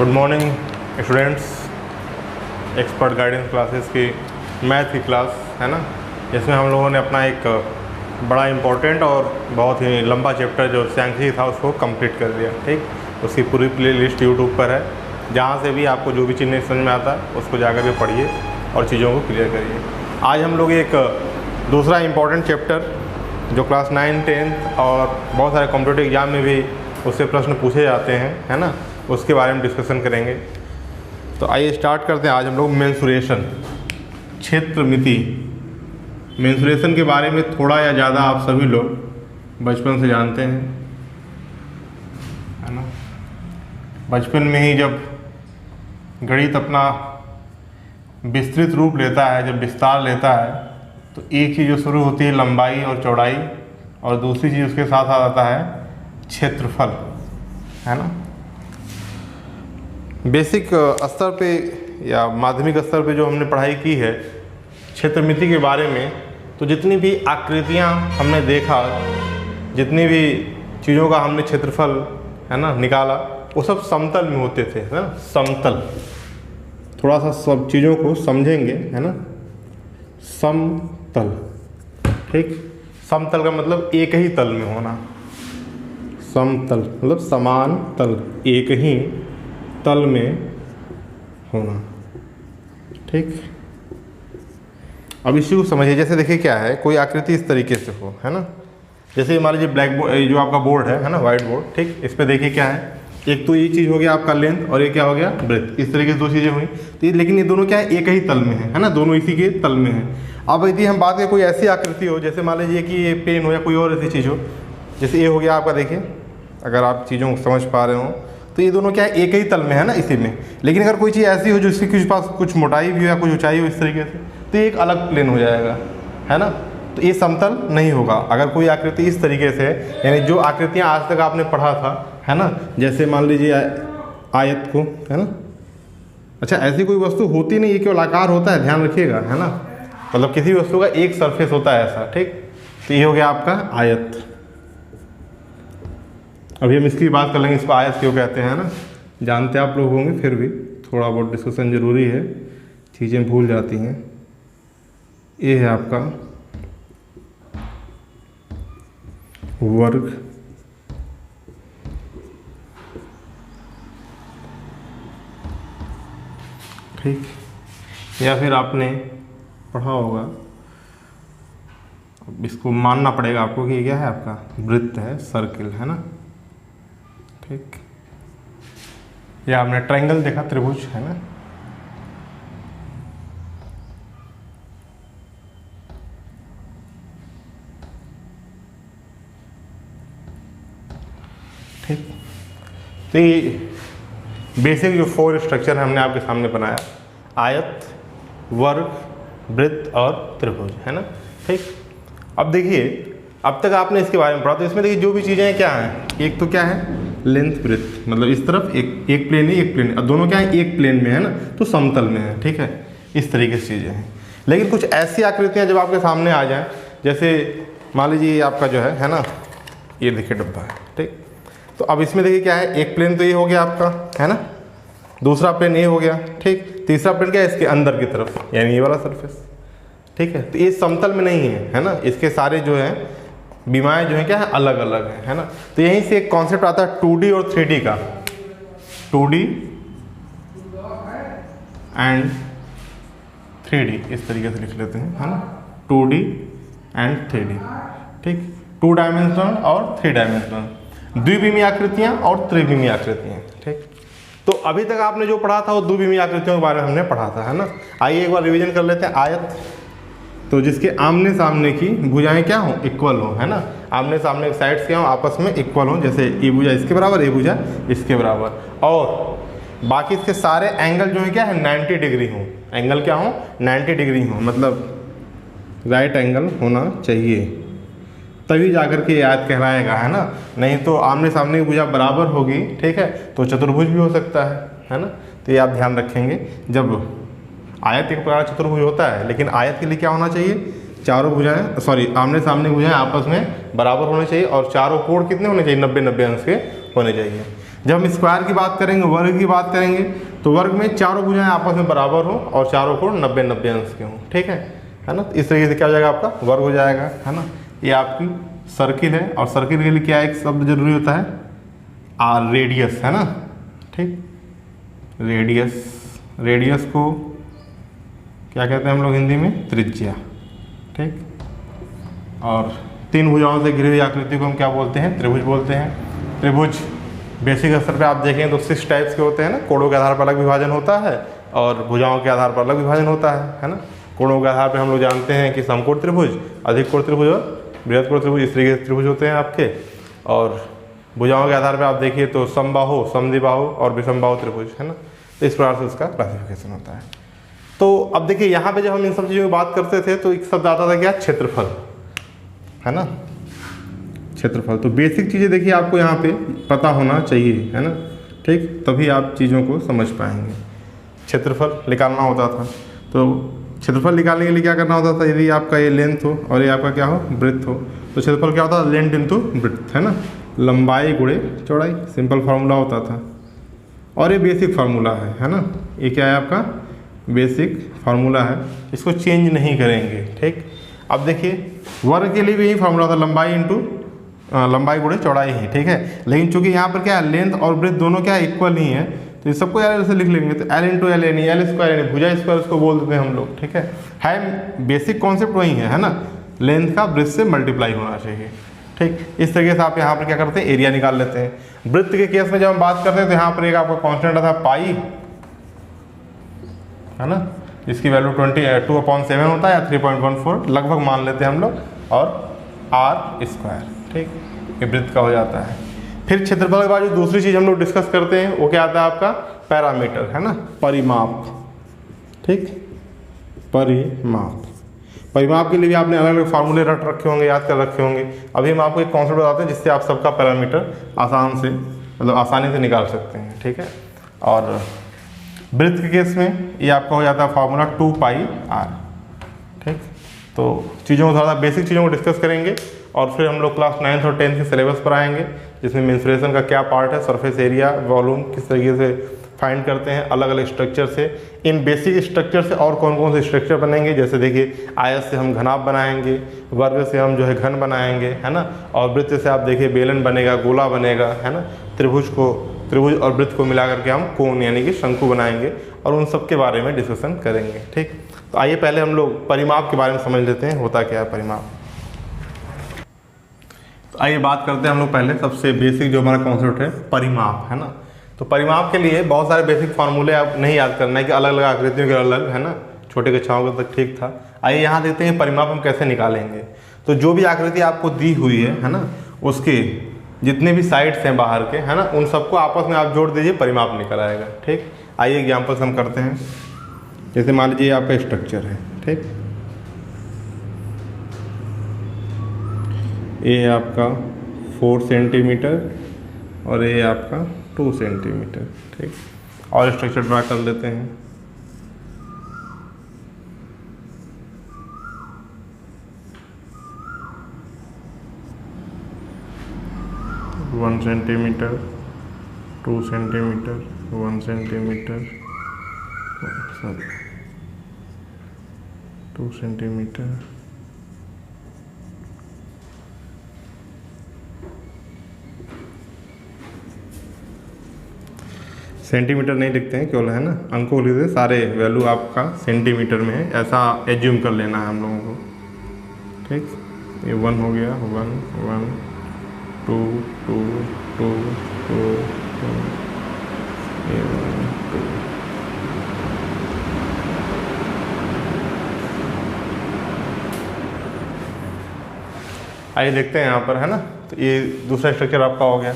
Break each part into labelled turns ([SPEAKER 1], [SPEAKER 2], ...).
[SPEAKER 1] Good morning students. Expert guidance classes की math की class है ना, इसमें हम लोगों ने अपना एक बड़ा इम्पोर्टेंट और बहुत ही लंबा चैप्टर जो सांख्यिकी था उसको कंप्लीट कर दिया। ठीक, उसकी पूरी प्ले लिस्ट यूट्यूब पर है, जहाँ से भी आपको जो भी चीज़ नहीं समझ में आता उसको जाकर के पढ़िए और चीज़ों को क्लियर करिए। आज हम लोग एक दूसरा इम्पोर्टेंट चैप्टर जो क्लास 9, 10 और बहुत सारे कॉम्पिटिटिव एग्जाम में भी उससे प्रश्न पूछे जाते हैं, है ना, उसके बारे में डिस्कशन करेंगे। तो आइए स्टार्ट करते हैं। आज हम लोग मेंसुरेशन, क्षेत्रमिति, मेंसुरेशन के बारे में थोड़ा या ज़्यादा आप सभी लोग बचपन से जानते हैं, है ना। बचपन में ही जब गणित अपना विस्तृत रूप लेता है, जब विस्तार लेता है, तो एक चीज़ जो शुरू होती है लंबाई और चौड़ाई, और दूसरी चीज़ उसके साथ आ जाता है क्षेत्रफल, है ना। बेसिक स्तर पे या माध्यमिक स्तर पे जो हमने पढ़ाई की है क्षेत्रमिति के बारे में, तो जितनी भी आकृतियाँ हमने देखा, जितनी भी चीज़ों का हमने क्षेत्रफल, है ना, निकाला, वो सब समतल में होते थे, है ना। समतल, थोड़ा सा सब चीज़ों को समझेंगे, है ना। समतल, ठीक, समतल का मतलब एक ही तल में होना। समतल मतलब समान तल, एक ही तल में होना, ठीक। अब इसी को समझिए। जैसे देखिए क्या है, कोई आकृति इस तरीके से हो, है ना। जैसे मान लीजिए ब्लैक बोर्ड, जो आपका बोर्ड है ना, वाइट बोर्ड, ठीक, इस पे देखिए क्या है, एक तो ये चीज़ हो गया आपका लेंथ और ये क्या हो गया ब्रेथ। इस तरीके से दो चीज़ें हुई, तो लेकिन ये दोनों क्या है, एक ही तल में है ना, दोनों इसी के तल में है। अब यदि हम बात करें कोई ऐसी आकृति हो, जैसे मान लीजिए कि ये पेन हो या कोई और ऐसी चीज़ हो, जैसे ये हो गया आपका, देखिए अगर आप चीज़ों को समझ पा रहे हो, तो ये दोनों क्या है, एक ही तल में है ना, इसी में। लेकिन अगर कोई चीज़ ऐसी हो जिसके कुछ पास कुछ मोटाई भी हो या कुछ ऊंचाई हो इस तरीके से, तो ये एक अलग प्लेन हो जाएगा, है ना। तो ये समतल नहीं होगा अगर कोई आकृति इस तरीके से है, यानी जो आकृतियाँ आज तक आपने पढ़ा था, है ना, जैसे मान लीजिए आयत को, है ना। अच्छा, ऐसी कोई वस्तु होती नहीं, ये केवल आकार होता है, ध्यान रखिएगा, है ना। मतलब किसी वस्तु का एक सरफेस होता है ऐसा, ठीक। तो ये हो गया आपका आयत। अभी हम इसकी बात कर लेंगे, इसको आयत क्यों कहते हैं, ना। जानते आप लोग होंगे, फिर भी थोड़ा बहुत डिस्कशन ज़रूरी है, चीज़ें भूल जाती हैं। ये है आपका वर्ग, ठीक, या फिर आपने पढ़ा होगा, अब इसको मानना पड़ेगा आपको कि ये क्या है, आपका वृत्त है, सर्किल, है ना, ठीक। या आपने ट्रायंगल देखा, त्रिभुज, है ना। ठीक, तो ये बेसिक जो 4 स्ट्रक्चर हमने आपके सामने बनाया, आयत, वर्ग, वृत्त और त्रिभुज, है ना, ठीक। अब देखिए, अब तक आपने इसके बारे में पढ़ा, तो इसमें देखिए जो भी चीज़ें क्या हैं, एक तो क्या है लेंथ ब्रेथ, मतलब इस तरफ एक प्लेन है, एक प्लेन, अब दोनों क्या है, एक प्लेन में है ना, तो समतल में है, ठीक है। इस तरीके से चीज़ें हैं। लेकिन कुछ ऐसी आकृतियाँ जब आपके सामने आ जाएं, जैसे मान लीजिए आपका जो है ना, ये देखिए डब्बा है, ठीक। तो अब इसमें देखिए क्या है, एक प्लेन तो ये हो गया आपका, है ना, दूसरा प्लेन ये हो गया, ठीक, तीसरा प्लेन क्या है, इसके अंदर की तरफ, यानी ये वाला सरफेस, ठीक है। तो ये समतल में नहीं है ना, इसके सारे जो हैं बीमाएँ जो हैं क्या है, अलग अलग है ना। तो यहीं से एक कॉन्सेप्ट आता है 2D और 3D का, 2D एंड 3D, इस तरीके से लिख लेते हैं, है ना, 2D एंड 3D, ठीक, 2 डायमेंशनल और 3 डायमेंशनल, द्विविमीय आकृतियाँ और त्रिविमीय आकृतियाँ, ठीक। तो अभी तक आपने जो पढ़ा था वो द्विविमीय आकृतियों के बारे में हमने पढ़ा था, है ना। आइए एक बार रिवीजन कर लेते हैं। आयत, तो जिसके आमने सामने की भुजाएं क्या हो, इक्वल हो, है ना, आमने सामने के साइड्स क्या हो, आपस में इक्वल हो, जैसे ये भुजा इसके बराबर, ये भुजा इसके बराबर, और बाकी इसके सारे एंगल जो है क्या है, 90 डिग्री हो, एंगल क्या हो, 90 डिग्री हो, मतलब राइट एंगल होना चाहिए, तभी जाकर के आयत कहलाएगा, है ना। नहीं तो आमने सामने की भुजा बराबर होगी, ठीक है, तो चतुर्भुज भी हो सकता है ना। तो ये आप ध्यान रखेंगे, जब आयत एक प्रकार चतुर्भुज होता है, लेकिन आयत के लिए क्या होना चाहिए, चारों भुजाएं, सॉरी आमने सामने भुजाएं आपस में बराबर होने चाहिए, और चारों कोण कितने होने चाहिए, 90-90 अंश के होने चाहिए। जब हम स्क्वायर की बात करेंगे, वर्ग की बात करेंगे, तो वर्ग में चारों भुजाएं आपस में बराबर हो और चारों कोण 90-90 अंश के हों, ठीक है ना। इस तरीके से क्या हो जाएगा, आपका वर्ग हो जाएगा, है ना। ये आपकी सर्किल है, और सर्किल के लिए क्या एक शब्द जरूरी होता है, आर, रेडियस, है ना, ठीक। रेडियस को क्या कहते हैं हम लोग हिंदी में, त्रिज्या, ठीक। और 3 भुजाओं से घिरी हुई आकृति को हम क्या बोलते हैं, त्रिभुज बोलते हैं। त्रिभुज बेसिक स्तर पे आप देखें तो 6 टाइप्स के होते हैं ना। कोणों के आधार पर अलग विभाजन होता है और भुजाओं के आधार पर अलग विभाजन होता है ना। कोणों के आधार पर हम लोग जानते हैं कि समकोण त्रिभुज, अधिक कोण त्रिभुज और बृहद कोण त्रिभुज, इस तरीके से त्रिभुज होते हैं आपके। और भुजाओं के आधार पर आप देखिए तो समबाहु, समद्विबाहु और विषमबाहु त्रिभुज, है ना। तो इस प्रकार से उसका क्लासिफिकेशन होता है। तो अब देखिए यहाँ पे जब हम इन सब चीज़ों की बात करते थे तो एक शब्द आता था क्या, क्षेत्रफल, है ना, क्षेत्रफल। तो बेसिक चीज़ें देखिए आपको यहाँ पे पता होना चाहिए, है ना, ठीक, तभी आप चीज़ों को समझ पाएंगे। क्षेत्रफल निकालना होता था, तो क्षेत्रफल निकालने के लिए क्या करना होता था, यदि आपका ये लेंथ हो और ये आपका क्या हो, ब्रेड्थ हो, तो क्षेत्रफल क्या होता था, लेंथ इंटू ब्रेड्थ, है ना, लंबाई गुणे चौड़ाई, सिंपल फार्मूला होता था। और ये बेसिक फार्मूला है ना, ये क्या है आपका बेसिक फार्मूला है, इसको चेंज नहीं करेंगे, ठीक। अब देखिए वर्ग के लिए भी यही फार्मूला था, लंबाई इंटू लंबाई गुणे चौड़ाई ही, ठीक है। लेकिन चूंकि यहाँ पर क्या है, लेंथ और ब्रेड्थ दोनों क्या इक्वल ही है, तो इस सबको यार ऐसे लिख लेंगे, तो एल इंटू एल यानी एल स्क्वायर यानी भुजा स्क्वायर उसको बोल देते हैं हम लोग, ठीक है। बेसिक कॉन्सेप्ट वही है ना, लेंथ का ब्रेड्थ से मल्टीप्लाई होना चाहिए, ठीक। इस तरीके से आप यहाँ पर क्या करते हैं, एरिया निकाल लेते हैं। वृत्त के केस में जब हम बात करते हैं तो यहाँ पर एक आपका कॉन्स्टेंट आता है पाई, है ना, जिसकी वैल्यू 22/7 होता है या 3.14 लगभग मान लेते हैं हम लोग, और आर स्क्वायर, ठीक, ये वृत्त का हो जाता है। फिर क्षेत्रफल के बाद जो दूसरी चीज़ हम लोग डिस्कस करते हैं वो क्या आता है आपका, पैरामीटर, है ना, परिमाप, ठीक, परिमाप के लिए भी आपने अलग अलग फार्मूले रट रखे होंगे, याद कर रखे होंगे। अभी हम आपको एक कॉन्सेप्ट बताते हैं जिससे आप सबका पैरामीटर आसानी से निकाल सकते हैं, ठीक है। और वृत्त के केस में ये आपका हो जाता है फार्मूला 2πr, ठीक। तो चीज़ों को थोड़ा बेसिक चीज़ों को डिस्कस करेंगे और फिर हम लोग क्लास 9th और 10th के सिलेबस पर आएंगे, जिसमें मेंसुरेशन का क्या पार्ट है, सरफेस एरिया, वॉल्यूम किस तरीके से फाइंड करते हैं अलग अलग स्ट्रक्चर से। इन बेसिक स्ट्रक्चर से और कौन कौन से स्ट्रक्चर बनेंगे, जैसे देखिए आयत से हम घनाभ बनाएंगे, वर्ग से हम जो है घन बनाएंगे, है ना, और वृत्त से आप देखिए बेलन बनेगा, गोला बनेगा, है ना, त्रिभुज और वृत्त को मिला करके हम कोण यानी कि शंकु बनाएंगे, और उन सब के बारे में डिस्कशन करेंगे, ठीक। तो आइए पहले हम लोग परिमाप के बारे में समझ लेते हैं, होता क्या है परिमाप। तो आइए बात करते हैं हम लोग पहले सबसे बेसिक जो हमारा कॉन्सेप्ट है परिमाप, है ना। तो परिमाप के लिए बहुत सारे बेसिक फार्मूले आप नहीं याद करना है कि अलग अलग आकृतियों के अलग, है ना, छोटे कक्षाओं के तक ठीक था। आइए यहाँ देखते हैं परिमाप हम कैसे निकालेंगे। तो जो भी आकृति आपको दी हुई है ना, उसके जितने भी साइड्स हैं बाहर के, है ना, उन सबको आपस में आप जोड़ दीजिए, परिमाप निकल आएगा, ठीक। आइए एग्जाम्पल्स हम करते हैं। जैसे मान लीजिए आपका स्ट्रक्चर है, ठीक, ये है आपका 4 सेंटीमीटर और ये आपका 2 सेंटीमीटर, ठीक। और स्ट्रक्चर ड्रा कर लेते हैं। One centimetre, 2 centimetre, 1 centimetre, 2 centimetre, centimetre नहीं लिखते हैं केवल, है ना, अंकों को लिखते हैं, सारे वैल्यू आपका सेंटीमीटर में है, ऐसा एज्यूम कर लेना है हम लोगों को, ठीक। ये 1 हो गया, 1 1 2 2 2 2 2, ये 1 2। आइए देखते हैं यहाँ पर, है ना। तो ये दूसरा स्ट्रक्चर आपका हो गया।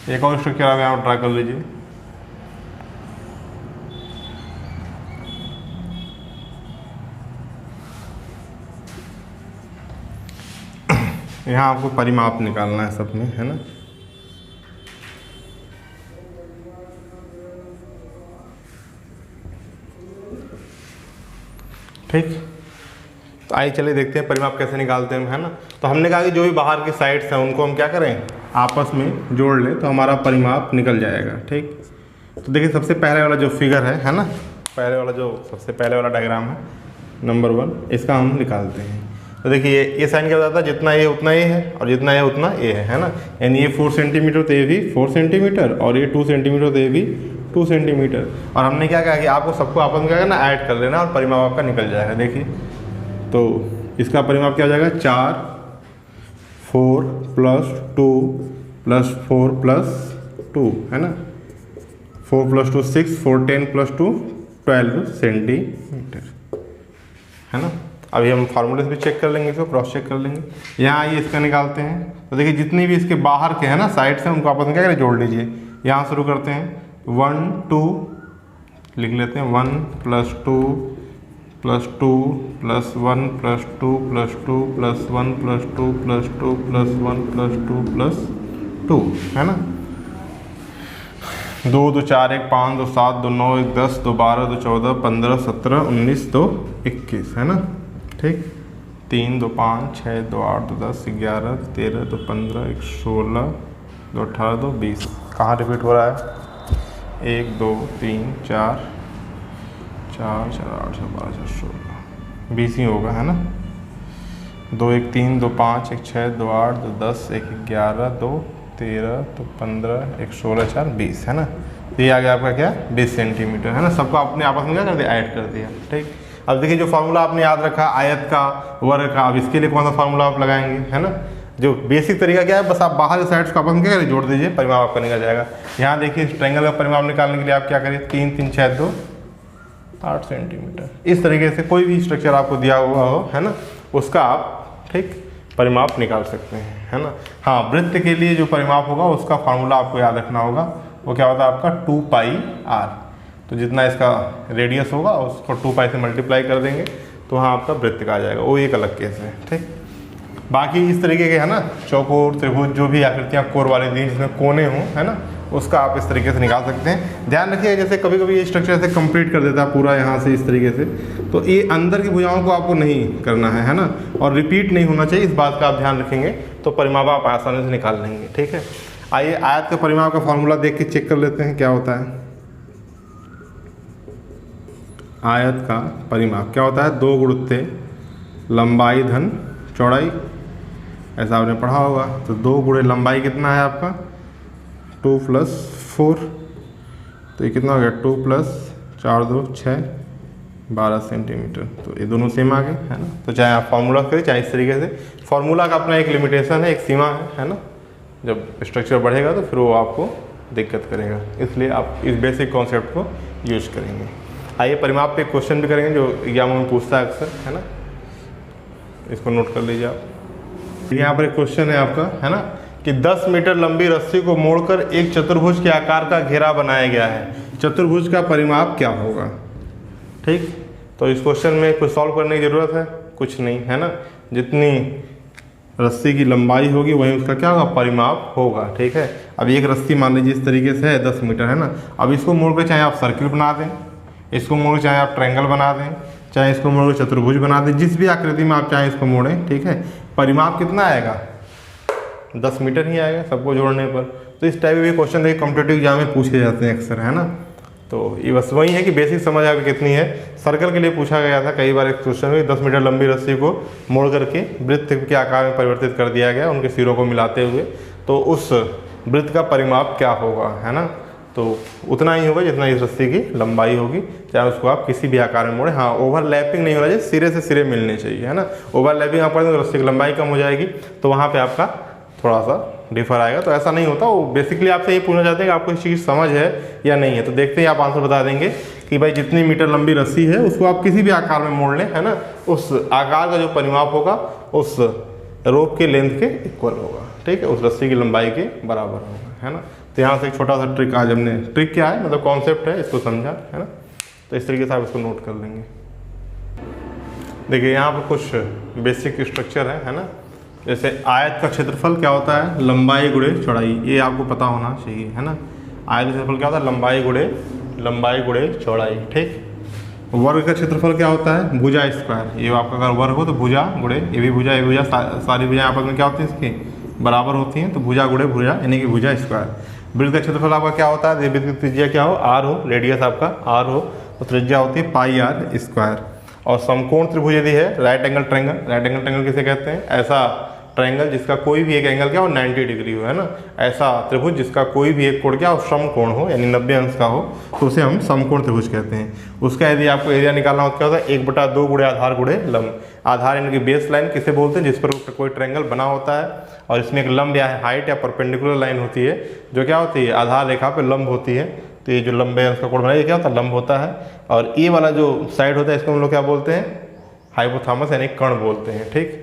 [SPEAKER 1] एक और स्ट्रक्चर आप यहाँ ड्रा कर लीजिए। यहाँ आपको परिमाप निकालना है सब में, है ना। ठीक, तो आइए चलिए देखते हैं परिमाप कैसे निकालते हैं, है ना। तो हमने कहा कि जो भी बाहर की साइड्स हैं उनको हम क्या करें, आपस में जोड़ लें तो हमारा परिमाप निकल जाएगा। ठीक, तो देखिए सबसे पहले वाला जो फिगर है ना, पहले वाला जो सबसे पहले वाला डायग्राम है नंबर 1, इसका हम निकालते हैं। तो देखिए ये साइन क्या बताता है, जितना ये उतना ये है और जितना ये उतना ये है ना, यानी ये 4 सेंटीमीटर तो ये भी 4 सेंटीमीटर और ये 2 सेंटीमीटर तो ये भी 2 सेंटीमीटर। और हमने क्या कहा कि आपको सबको आपस में क्या करना, ऐड कर लेना और परिमाप आपका निकल जाएगा। देखिए तो इसका परिमाप क्या हो जाएगा, 4 4 + 2 + 4 + 2 है ना, 4 + 2 6, 4 10 + 2 12 सेंटीमीटर है ना। अभी हम फार्मूले से भी चेक कर लेंगे, इसको क्रॉस चेक कर लेंगे। यहाँ आइए इसका निकालते हैं। तो देखिए जितनी भी इसके बाहर के हैं ना साइड से, उनको आपस में क्या करें, जोड़ लीजिए। यहाँ शुरू करते हैं 1 2 लिख लेते हैं, 1 + 2 + 2 + 1 + 2 + 2 + 1 + 2 + 2 + 1 + 2 + 2 है ना। 2 2 4 1 5 2 7 2 9 1 10 2 12 2 14 15 17 19 2 21 है ना। ठीक, 3 2 5 6 2 8 2 10 11 13 2 15 1 16 2 18 2 20। कहाँ रिपीट हो रहा है, 1 2 3 4 4 4 8 12 16 20 ही होगा है ना। 2 1 3 2 5 1 6 2 8 2 10 1 11 2 13 2 15 1 16 4 20 है ना। ये आ गया आपका क्या, 20 सेंटीमीटर है ना। सबको आपने आपस में क्या कर दिया, ऐड कर दिया। ठीक, अब देखिए जो फार्मूला आपने याद रखा आयत का वर्ग का, अब इसके लिए कौन सा फार्मूला आप लगाएंगे है ना। जो बेसिक तरीका क्या है, बस आप बाहर के साइड्स को आपस में क्या करिए, जोड़ दीजिए, परिमाप आपका निकल जाएगा। यहाँ देखिए इस ट्रायंगल का परिमाप निकालने के लिए आप क्या करिए, 3 3 6 2 8 सेंटीमीटर। इस तरीके से कोई भी स्ट्रक्चर आपको दिया हुआ हो है ना, उसका आप ठीक परिमाप निकाल सकते हैं है ना। हाँ, वृत्त के लिए जो परिमाप होगा उसका फार्मूला आपको याद रखना होगा। वो क्या होता है आपका 2πr। तो जितना इसका रेडियस होगा उसको 2π से मल्टीप्लाई कर देंगे तो वहाँ आपका वृत्त का आ जाएगा। वो एक अलग केस है। ठीक, बाकी इस तरीके के है ना, चौकोर त्रिभुज जो भी आकृतियाँ कोर वाली दी जिसमें कोने हों है ना, उसका आप इस तरीके से निकाल सकते हैं। ध्यान रखिए जैसे कभी कभी ये स्ट्रक्चर से कंप्लीट कर देता है पूरा यहाँ से इस तरीके से, तो ये अंदर की भुजाओं को आपको नहीं करना है ना, और रिपीट नहीं होना चाहिए, इस बात का आप ध्यान रखेंगे तो परिमाप आप आसानी से निकाल लेंगे। ठीक है, आइए आयत के परिमाप का फॉर्मूला देख के चेक कर लेते हैं क्या होता है। आयत का परिमाप क्या होता है, 2 गुणित्ते लंबाई धन चौड़ाई, ऐसा आपने पढ़ा होगा। तो 2 गुणे लंबाई कितना है आपका, 2 + 4, तो ये कितना हो गया, 2 + 4 2 6 12 सेंटीमीटर। तो ये दोनों सेम आ गए है ना। तो चाहे आप फार्मूला करें चाहे इस तरीके से, फार्मूला का अपना एक लिमिटेशन है, एक सीमा है ना। जब स्ट्रक्चर बढ़ेगा तो फिर वो आपको दिक्कत करेगा, इसलिए आप इस बेसिक कॉन्सेप्ट को यूज करेंगे। आइए परिमाप पे क्वेश्चन भी करेंगे जो एग्जाम में पूछता है अक्सर है ना, इसको नोट कर लीजिए आप। यहाँ पर एक क्वेश्चन है आपका है ना कि 10 मीटर लंबी रस्सी को मोड़कर एक चतुर्भुज के आकार का घेरा बनाया गया है, चतुर्भुज का परिमाप क्या होगा। ठीक, तो इस क्वेश्चन में कुछ सॉल्व करने की ज़रूरत है, कुछ नहीं है ना। जितनी रस्सी की लंबाई होगी वही उसका क्या होगा, परिमाप होगा। ठीक है, अब एक रस्सी मान लीजिए इस तरीके से है 10 मीटर है ना। अब इसको मोड़कर चाहे आप सर्किल बना दें, इसको मोड़ चाहे आप ट्रायंगल बना दें, चाहे इसको मोड़ चतुर्भुज बना दें, जिस भी आकृति में आप चाहें इसको मोड़ें। ठीक है, परिमाप कितना आएगा, 10 मीटर ही आएगा सबको जोड़ने पर। तो इस टाइप के क्वेश्चन देखिए कॉम्पिटेटिव एग्जाम में पूछे जाते हैं अक्सर है ना। तो ये बस वही है कि बेसिक समझ आपकी कितनी है। सर्कल के लिए पूछा गया था कई बार एक क्वेश्चन में, 10 मीटर लंबी रस्सी को मोड़ करके वृत्त के आकार में परिवर्तित कर दिया गया उनके सिरों को मिलाते हुए, तो उस वृत्त का परिमाप क्या होगा है ना। तो उतना ही होगा जितना इस रस्सी की लंबाई होगी, चाहे उसको आप किसी भी आकार में मोड़े। हाँ, ओवरलैपिंग नहीं होना चाहिए, सिरे से सिरे मिलने चाहिए है ना। ओवरलैपिंग आप पढ़ेंगे तो रस्सी की लंबाई कम हो जाएगी, तो वहाँ पे आपका थोड़ा सा डिफर आएगा। तो ऐसा नहीं होता, वो बेसिकली आपसे ये पूछना चाहते हैं कि आपको इस चीज़ समझ है या नहीं है। तो देखते हैं आप आंसर बता देंगे कि भाई जितनी मीटर लंबी रस्सी है उसको आप किसी भी आकार में मोड़ लें है ना, उस आकार का जो परिमाप होगा उस रोप के लेंथ के इक्वल होगा। ठीक है, उस रस्सी की लंबाई के बराबर होगा है ना। तो यहाँ से एक छोटा सा ट्रिक आज हमने, ट्रिक क्या है मतलब कॉन्सेप्ट है, इसको समझा है ना। तो इस तरीके से आप इसको नोट कर लेंगे। देखिए यहाँ पर कुछ बेसिक स्ट्रक्चर है ना। जैसे आयत का क्षेत्रफल क्या होता है, लंबाई गुणे चौड़ाई, ये आपको पता होना चाहिए है ना। आयत का क्षेत्रफल क्या होता है, लंबाई गुणे चौड़ाई। ठीक, वर्ग का क्षेत्रफल क्या होता है, भुजा स्क्वायर। ये आपका अगर वर्ग हो तो भुजा गुणे, ये भी भुजा सारी भुजाएं आपस में क्या होती है इसकी बराबर होती हैं तो भुजा गुणे भुजा यानी कि भुजा स्क्वायर। वृत्त का क्षेत्रफल आपका क्या होता है, वृत्त की त्रिज्या क्या हो, आर हो, रेडियस आपका आर हो तो त्रिज्या होती है पाई आर स्क्वायर। और समकोण त्रिभुज यदि है, right angle triangle, right angle triangle किसे कहते हैं, ऐसा ट्रायंगल जिसका कोई भी एक एंगल क्या हो 90 डिग्री हो, है ना, ऐसा त्रिभुज जिसका कोई भी एक कोण क्या हो समकोण हो यानी 90 अंश का हो तो उसे हम समकोण त्रिभुज कहते हैं। उसका यदि आपको एरिया निकालना हो तो क्या होता है 1/2 गुणे आधार गुणे लंब। आधार यानी कि बेस लाइन किसे बोलते हैं, जिस पर कोई ट्रायंगल बना होता है और इसमें एक लंब या हाइट या परपेंडिकुलर लाइन होती है जो क्या होती है आधार रेखा पर लंब होती है। तो ये जो लंबे अंश का कोण बनाया क्या होता है लंब होता है। और ये वाला जो साइड होता है इसको हम लोग क्या बोलते हैं, हाइपोथामस यानी कर्ण बोलते हैं। ठीक,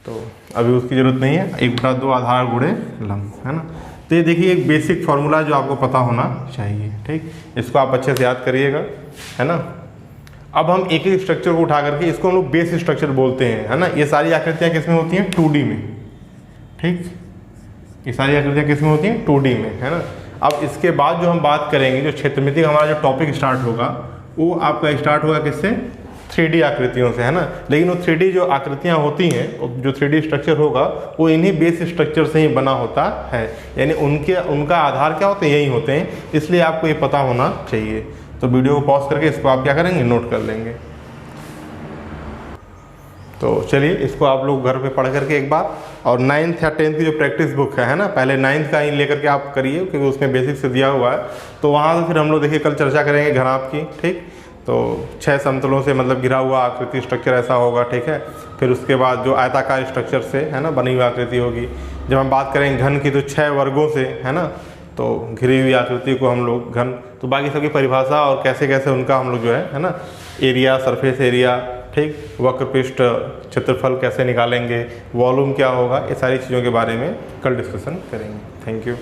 [SPEAKER 1] तो अभी उसकी ज़रूरत नहीं है, 1/2 आधार गुणे लंब, है ना। तो ये देखिए एक बेसिक फार्मूला जो आपको पता होना चाहिए। ठीक, इसको आप अच्छे से याद करिएगा, है ना। अब हम एक एक स्ट्रक्चर को उठा करके इसको हम लोग बेस स्ट्रक्चर बोलते हैं, है ना। ये सारी आकृतियाँ किस में होती हैं 2D में। ठीक, ये सारी आकृतियाँ किस में होती हैं 2D में, है ना। अब इसके बाद जो हम बात करेंगे, जो क्षेत्रमिति हमारा जो टॉपिक स्टार्ट होगा वो आपका स्टार्ट होगा किससे, 3D आकृतियों से, है ना। लेकिन वो 3D जो आकृतियाँ होती हैं, जो 3D स्ट्रक्चर होगा वो इन्हीं बेस स्ट्रक्चर से ही बना होता है, यानी उनका आधार क्या होते हैं यही होते हैं, इसलिए आपको ये पता होना चाहिए। तो वीडियो को पॉज करके इसको आप क्या करेंगे नोट कर लेंगे। तो चलिए इसको आप लोग घर पे पढ़ करके एक बार, और 9th या 10th की जो प्रैक्टिस बुक है ना, पहले 9th का ही लेकर के आप करिए क्योंकि उसमें बेसिक से दिया हुआ है। तो वहाँ से फिर हम लोग देखिए कल चर्चा करेंगे घनाभ की। ठीक, तो 6 समतलों से मतलब घिरा हुआ आकृति स्ट्रक्चर ऐसा होगा। ठीक है, फिर उसके बाद जो आयताकार स्ट्रक्चर से, है ना, बनी हुई आकृति होगी। जब हम बात करेंगे घन की तो 6 वर्गों से, है ना, तो घिरी हुई आकृति को हम लोग घन, तो बाकी सबकी परिभाषा और कैसे कैसे उनका हम लोग जो है ना, एरिया, सरफेस एरिया, ठीक, वक्र पृष्ठ क्षेत्रफल कैसे निकालेंगे, वॉल्यूम क्या होगा, ये सारी चीज़ों के बारे में कल डिस्कशन करेंगे। Thank you.